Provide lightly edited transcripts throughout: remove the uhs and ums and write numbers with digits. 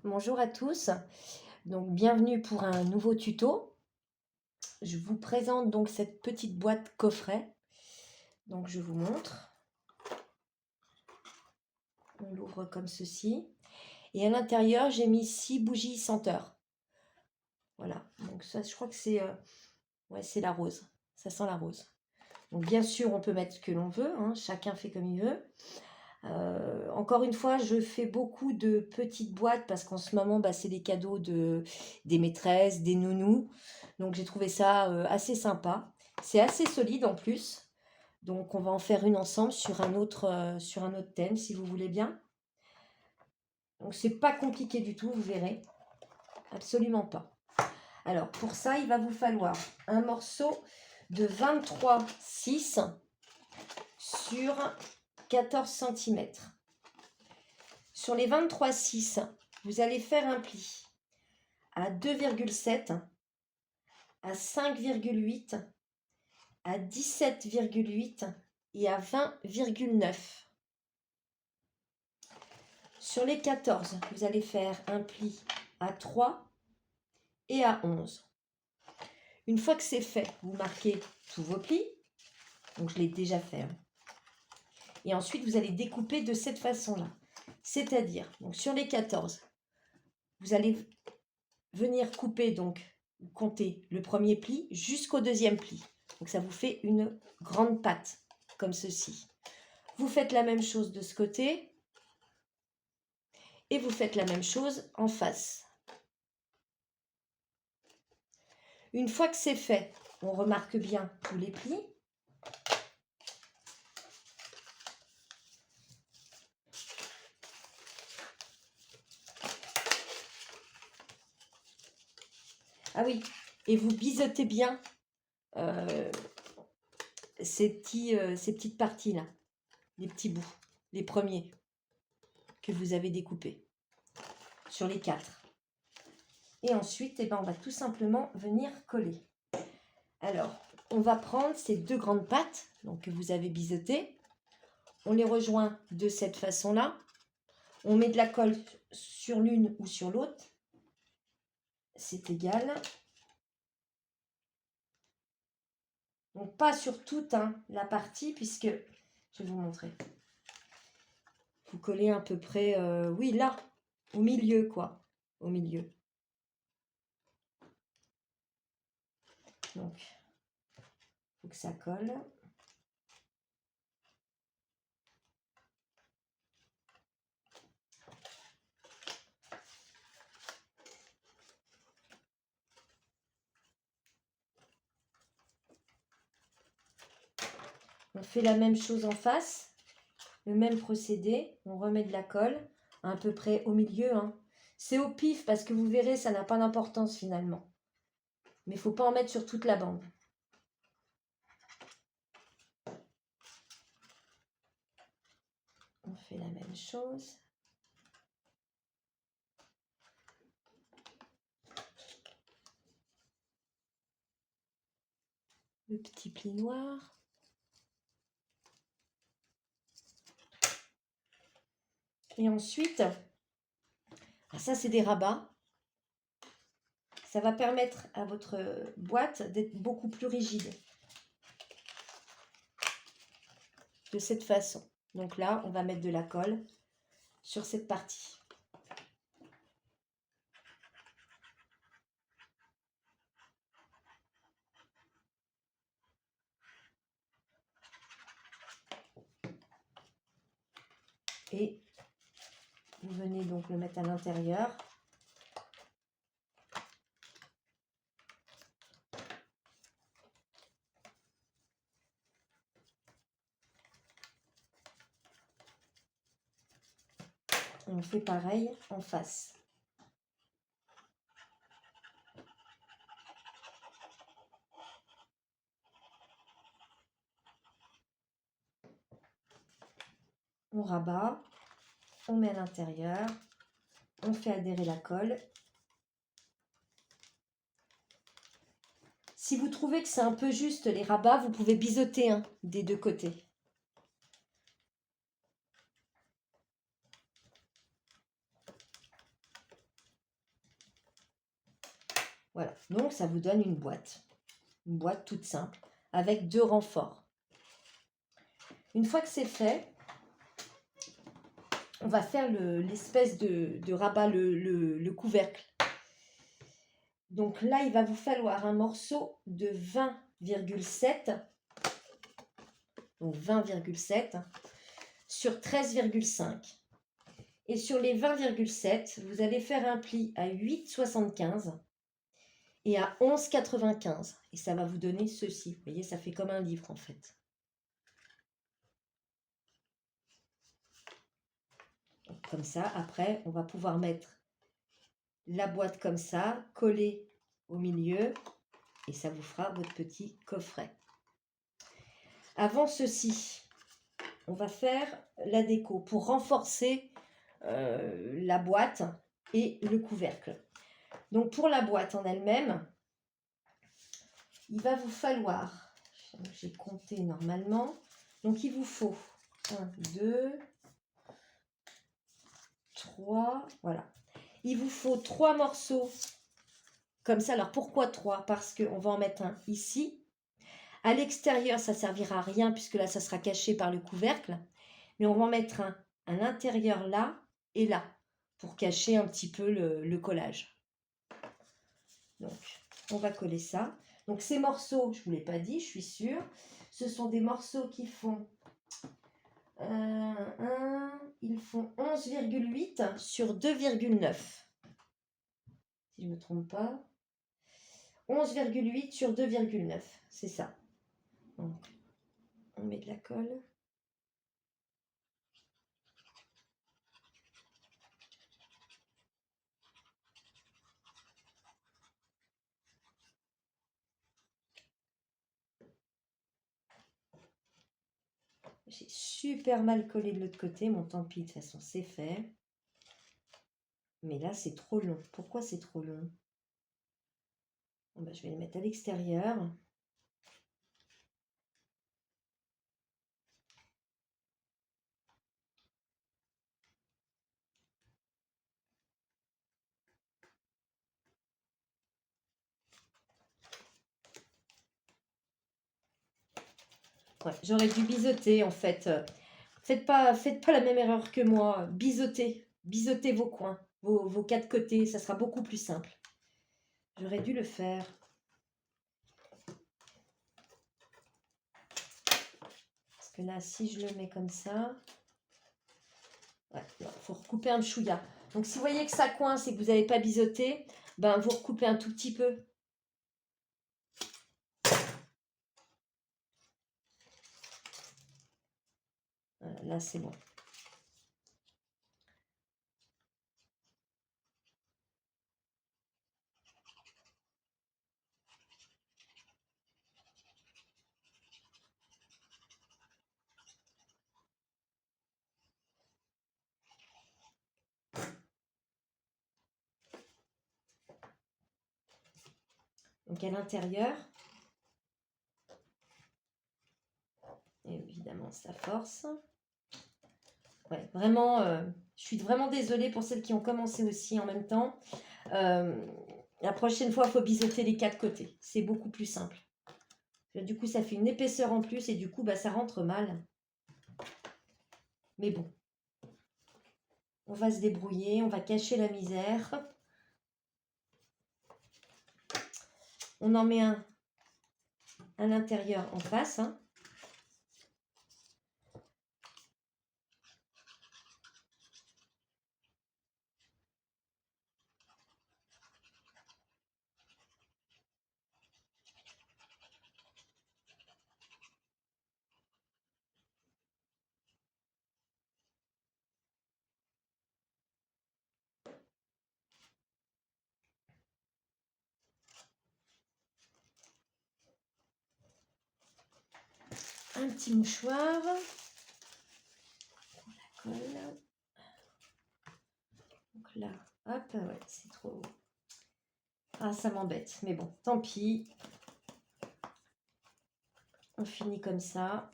bonjour à tous. Donc bienvenue pour un nouveau tuto. Je vous présente donc cette petite boîte coffret. Donc je vous montre. On l'ouvre comme ceci. Et à l'intérieur, j'ai mis 6 bougies senteurs. Voilà. Donc ça, je crois que c'est c'est la rose. Ça sent la rose. Donc bien sûr, on peut mettre ce que l'on veut, hein. Chacun fait comme il veut. Encore une fois, je fais beaucoup de petites boîtes parce qu'en ce moment, c'est des cadeaux des maîtresses, des nounous. Donc j'ai trouvé ça assez sympa. C'est assez solide en plus. Donc on va en faire une ensemble sur un autre thème si vous voulez bien. Donc c'est pas compliqué du tout, vous verrez. Absolument pas. Alors pour ça, il va vous falloir un morceau de 23,6 sur 14 cm. Sur les 23,6, vous allez faire un pli à 2,7, à 5,8, à 17,8 et à 20,9. Sur les 14, vous allez faire un pli à 3 et à 11. Une fois que c'est fait, vous marquez tous vos plis. Donc je l'ai déjà fait. Et ensuite, vous allez découper de cette façon-là. C'est-à-dire, donc sur les 14, vous allez venir couper, donc compter le premier pli jusqu'au deuxième pli. Donc ça vous fait une grande patte, comme ceci. Vous faites la même chose de ce côté. Et vous faites la même chose en face. Une fois que c'est fait, on remarque bien tous les plis. Ah oui, et vous biseautez bien ces petites parties-là, les petits bouts, les premiers que vous avez découpés sur les 4. Et ensuite, on va tout simplement venir coller. Alors, on va prendre ces 2 grandes pattes donc, que vous avez biseautées. On les rejoint de cette façon-là. On met de la colle sur l'une ou sur l'autre. C'est égal. Donc pas sur toute la partie, puisque je vais vous montrer. Vous collez à peu près, oui, là, au milieu, quoi. Au milieu. Donc, il faut que ça colle. On fait la même chose en face, le même procédé. On remet de la colle à peu près au milieu. C'est au pif parce que vous verrez, ça n'a pas d'importance finalement. Mais il ne faut pas en mettre sur toute la bande. On fait la même chose. Le petit pli noir. Et ensuite, ça c'est des rabats. Ça va permettre à votre boîte d'être beaucoup plus rigide. De cette façon. Donc là, on va mettre de la colle sur cette partie. Et vous venez donc le mettre à l'intérieur. On fait pareil en face. On rabat, on met à l'intérieur, on fait adhérer la colle. Si vous trouvez que c'est un peu juste les rabats, vous pouvez biseauter des 2 côtés. Voilà, donc ça vous donne une boîte toute simple, avec 2 renforts. Une fois que c'est fait, on va faire l'espèce de rabat, le couvercle. Donc là, il va vous falloir un morceau de 20,7, donc 20,7 sur 13,5. Et sur les 20,7, vous allez faire un pli à 8,75 et à 11,95. Et ça va vous donner ceci. Vous voyez, ça fait comme un livre en fait. Donc, comme ça, après, on va pouvoir mettre la boîte comme ça, collée au milieu, et ça vous fera votre petit coffret. Avant ceci, on va faire la déco pour renforcer la boîte et le couvercle. Donc pour la boîte en elle-même, il va vous falloir, j'ai compté normalement, donc il vous faut 1, 2, 3, voilà. Il vous faut 3 morceaux comme ça. Alors pourquoi 3? Parce qu'on va en mettre un ici. À l'extérieur, ça ne servira à rien puisque là, ça sera caché par le couvercle. Mais on va en mettre un à l'intérieur là et là pour cacher un petit peu le collage. Donc, on va coller ça. Donc, ces morceaux, je ne vous l'ai pas dit, je suis sûre, ce sont des morceaux qui font, ils font 11,8 sur 2,9. Si je ne me trompe pas. 11,8 sur 2,9, c'est ça. Donc, on met de la colle. J'ai super mal collé de l'autre côté, mon tant pis, de toute façon c'est fait. Mais là c'est trop long. Pourquoi c'est trop long? Bon, bah, je vais le mettre à l'extérieur. Ouais, j'aurais dû biseauter en fait. Faites pas la même erreur que moi. Biseautez vos coins, vos 4 côtés, ça sera beaucoup plus simple. J'aurais dû le faire. Parce que là, si je le mets comme ça, ouais, il faut recouper un chouïa. Donc si vous voyez que ça coince et que vous n'avez pas biseauté, ben vous recoupez un tout petit peu. Voilà, là c'est bon. Donc à l'intérieur, évidemment ça force. Ouais, vraiment, je suis vraiment désolée pour celles qui ont commencé aussi en même temps. La prochaine fois, il faut biseauter les 4 côtés. C'est beaucoup plus simple. Du coup, ça fait une épaisseur en plus et du coup, bah, ça rentre mal. Mais bon, on va se débrouiller, on va cacher la misère. On en met un à l'intérieur en face. Hein. Un petit mouchoir. On la colle. Donc là, hop, ouais, c'est trop... Ah, ça m'embête, mais bon, tant pis. On finit comme ça.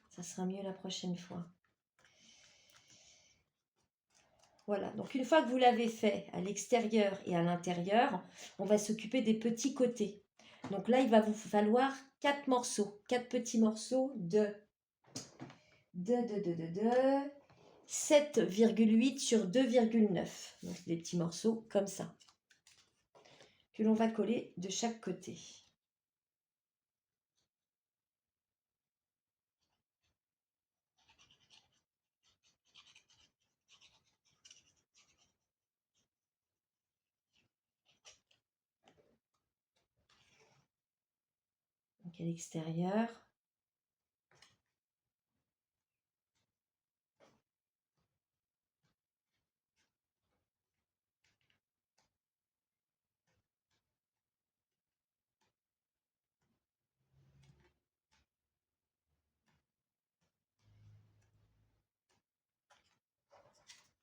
Ça sera mieux la prochaine fois. Voilà, donc une fois que vous l'avez fait à l'extérieur et à l'intérieur, on va s'occuper des petits côtés. Donc là, il va vous falloir 4 morceaux, 4 petits morceaux de 7,8 sur 2,9. Donc des petits morceaux comme ça, que l'on va coller de chaque côté. Donc à l'extérieur.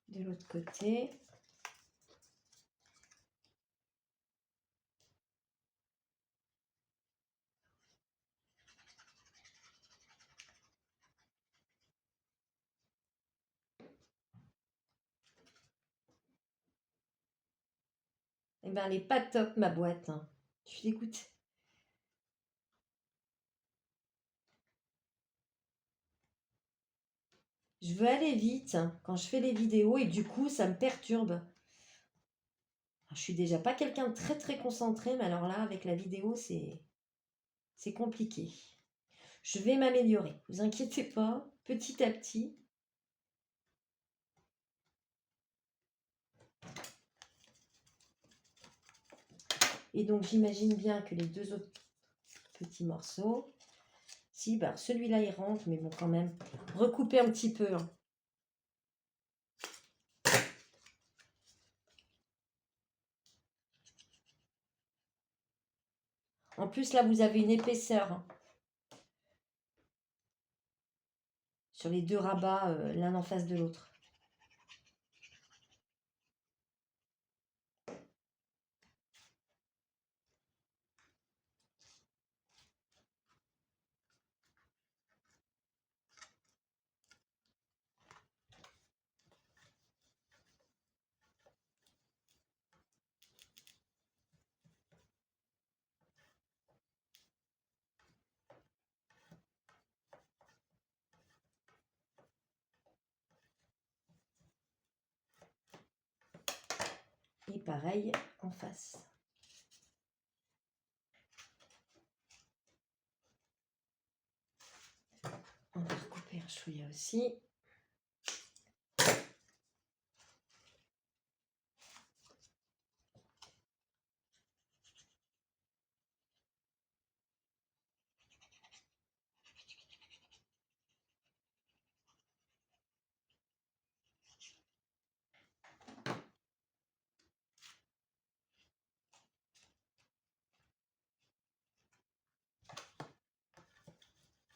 De l'autre côté. Eh bien, elle n'est pas top, ma boîte, hein. Je suis dégoûtée. Je veux aller vite quand je fais les vidéos et du coup, ça me perturbe. Je suis déjà pas quelqu'un de très très concentré, mais alors là, avec la vidéo, c'est compliqué. Je vais m'améliorer, vous inquiétez pas, petit à petit. Et donc, j'imagine bien que les deux autres petits morceaux, si, bah, celui-là, il rentre, mais bon, quand même, recouper un petit peu, hein. En plus, là, vous avez une épaisseur, hein, sur les deux rabats, l'un en face de l'autre. Et pareil, en face. On va recouper un chouïa aussi.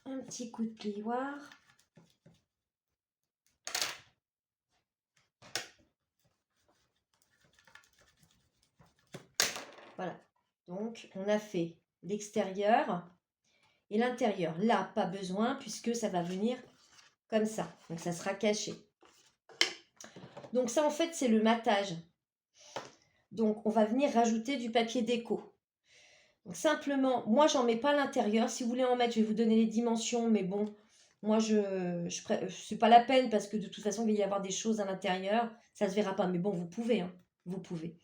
Un petit coup de plioir. Voilà. Donc, on a fait l'extérieur et l'intérieur. Là, pas besoin puisque ça va venir comme ça. Donc, ça sera caché. Donc, ça, en fait, c'est le matage. Donc, on va venir rajouter du papier déco. Donc, simplement, moi, j'en mets pas à l'intérieur. Si vous voulez en mettre, je vais vous donner les dimensions. Mais bon, moi, c'est pas la peine parce que de toute façon, il va y avoir des choses à l'intérieur. Ça se verra pas. Mais bon, vous pouvez, hein. Vous pouvez.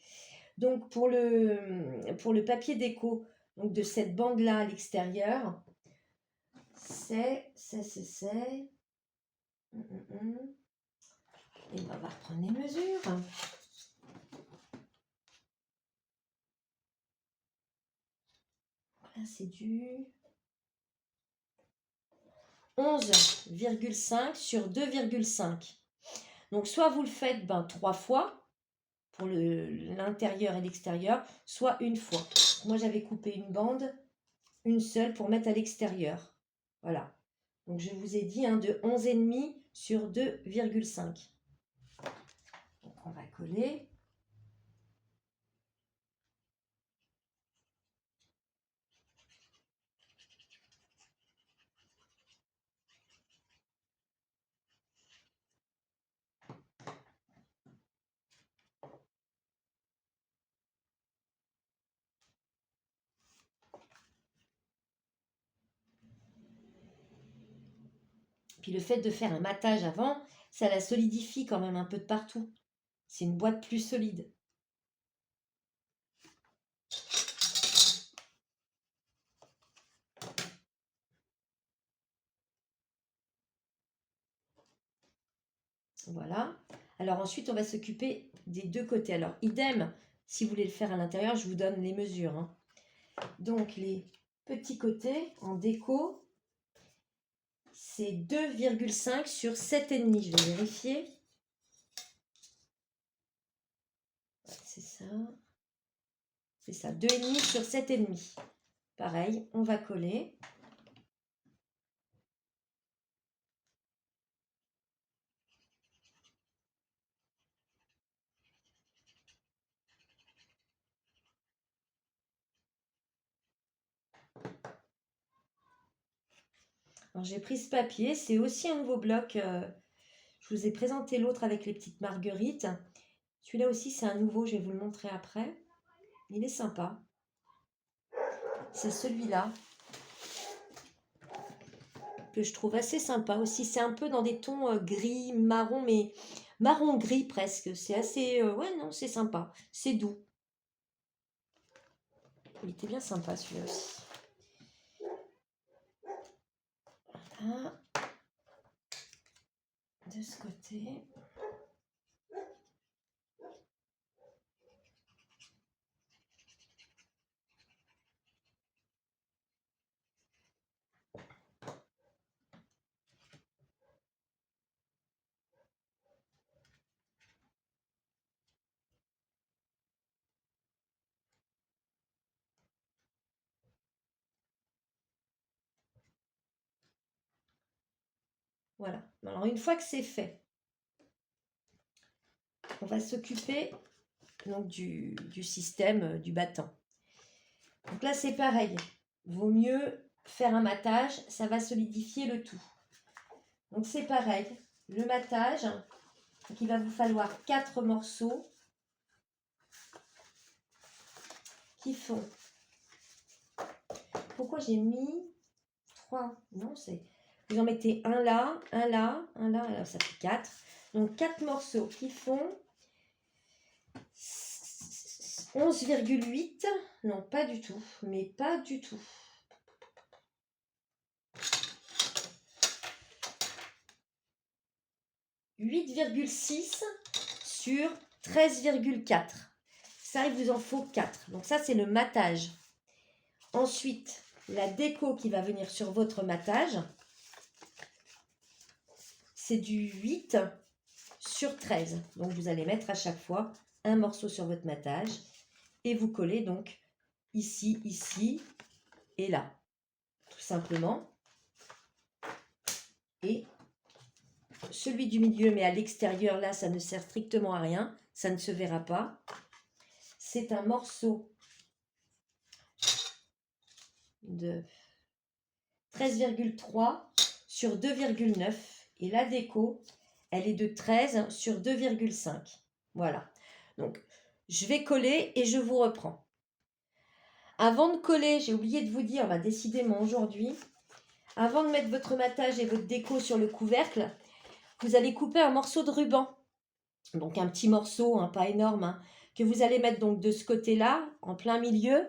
Donc, pour le papier déco, donc de cette bande-là à l'extérieur, c'est. Et on va reprendre les mesures. Là, c'est du 11,5 sur 2,5. Donc, soit vous le faites 3 fois pour l'intérieur et l'extérieur, soit une fois. Moi, j'avais coupé une bande, une seule pour mettre à l'extérieur. Voilà. Donc, je vous ai dit de 11,5 sur 2,5. Donc, on va coller. Puis le fait de faire un matage avant, ça la solidifie quand même un peu de partout. C'est une boîte plus solide. Voilà. Alors ensuite, on va s'occuper des deux côtés. Alors, idem, si vous voulez le faire à l'intérieur, je vous donne les mesures, hein. Donc, les petits côtés en déco, c'est 2,5 sur 7,5. Je vais vérifier. Ouais, c'est ça. C'est ça, 2,5 sur 7,5. Pareil, on va coller. Alors, j'ai pris ce papier, c'est aussi un nouveau bloc. Je vous ai présenté l'autre avec les petites marguerites. Celui-là aussi, c'est un nouveau, je vais vous le montrer après. Il est sympa. C'est celui-là que je trouve assez sympa aussi. C'est un peu dans des tons gris, marron, mais marron-gris presque. C'est assez... ouais, non, c'est sympa. C'est doux. Il était bien sympa celui-là aussi. Voilà. De ce côté. Voilà. Alors, une fois que c'est fait, on va s'occuper donc du système du battant. Donc là, c'est pareil. Vaut mieux faire un matage, ça va solidifier le tout. Donc c'est pareil. Le matage, donc il va vous falloir 4 morceaux qui font... Pourquoi j'ai mis 3? Non, c'est... Vous en mettez un là, un là, un là, alors ça fait 4. Donc 4 morceaux qui font 11,8. Non, pas du tout, mais pas du tout. 8,6 sur 13,4. Ça, il vous en faut 4. Donc ça, c'est le matage. Ensuite, la déco qui va venir sur votre matage, c'est du 8 sur 13. Donc, vous allez mettre à chaque fois un morceau sur votre matage et vous collez donc ici, ici et là. Tout simplement. Et celui du milieu, mais à l'extérieur, là, ça ne sert strictement à rien. Ça ne se verra pas. C'est un morceau de 13,3 sur 2,9. Et la déco, elle est de 13 sur 2,5. Voilà. Donc, je vais coller et je vous reprends. Avant de coller, j'ai oublié de vous dire, bah, décidément aujourd'hui, avant de mettre votre matage et votre déco sur le couvercle, vous allez couper un morceau de ruban. Donc un petit morceau, hein, pas énorme, hein, que vous allez mettre donc de ce côté-là, en plein milieu.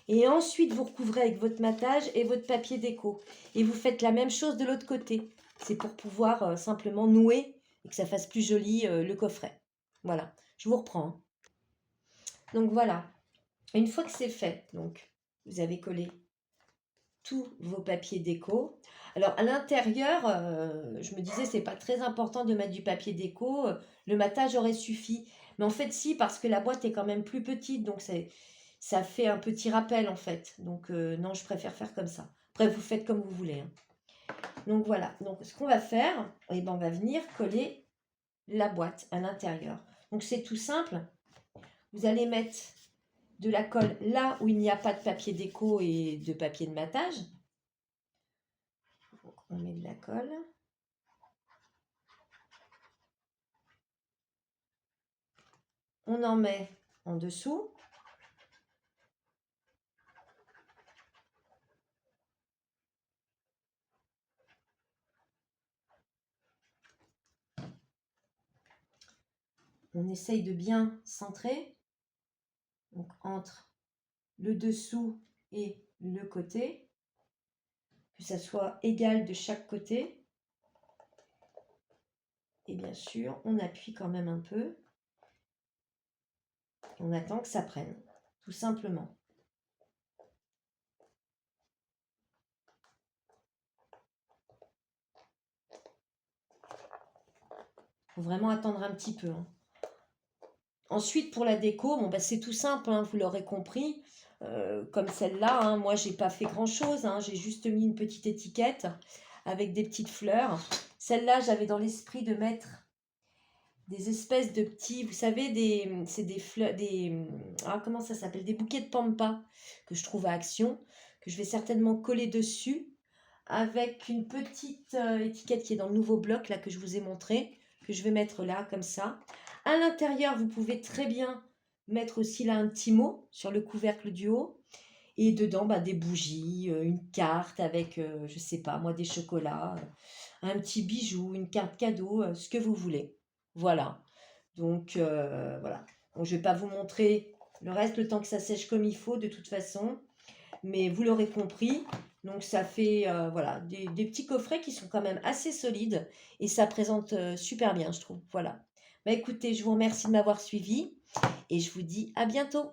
Et ensuite, vous recouvrez avec votre matage et votre papier déco. Et vous faites la même chose de l'autre côté. C'est pour pouvoir simplement nouer et que ça fasse plus joli le coffret. Voilà, je vous reprends, hein. Donc voilà, une fois que c'est fait, donc vous avez collé tous vos papiers déco. Alors à l'intérieur, je me disais c'est pas très important de mettre du papier déco, le matage aurait suffi. Mais en fait si, parce que la boîte est quand même plus petite, donc ça fait un petit rappel en fait. Donc non, je préfère faire comme ça. Après vous faites comme vous voulez, hein. Donc voilà, donc ce qu'on va faire, eh ben, on va venir coller la boîte à l'intérieur. Donc c'est tout simple, vous allez mettre de la colle là où il n'y a pas de papier déco et de papier de matage. Donc, on met de la colle. On en met en dessous. on essaye de bien centrer. Donc entre le dessous et le côté, que ça soit égal de chaque côté. Et bien sûr, on appuie quand même un peu. On attend que ça prenne, tout simplement. Il faut vraiment attendre un petit peu, hein. Ensuite, pour la déco, bon, bah, c'est tout simple, hein, vous l'aurez compris. Comme celle-là, hein, moi, j'ai pas fait grand-chose, hein, j'ai juste mis une petite étiquette avec des petites fleurs. Celle-là, j'avais dans l'esprit de mettre des espèces de petits, vous savez, c'est des fleurs, comment ça s'appelle? Des bouquets de pampas que je trouve à Action, que je vais certainement coller dessus avec une petite étiquette qui est dans le nouveau bloc là que je vous ai montré, que je vais mettre là comme ça. À l'intérieur, vous pouvez très bien mettre aussi là un petit mot sur le couvercle du haut. Et dedans, bah, des bougies, une carte avec, je sais pas moi, des chocolats, un petit bijou, une carte cadeau, ce que vous voulez. Voilà. Donc, voilà. Donc, je vais pas vous montrer le reste, le temps que ça sèche comme il faut, de toute façon. Mais vous l'aurez compris. Donc, ça fait, voilà, des petits coffrets qui sont quand même assez solides. Et ça présente super bien, je trouve. Voilà. Bah, écoutez, je vous remercie de m'avoir suivi. Et je vous dis à bientôt.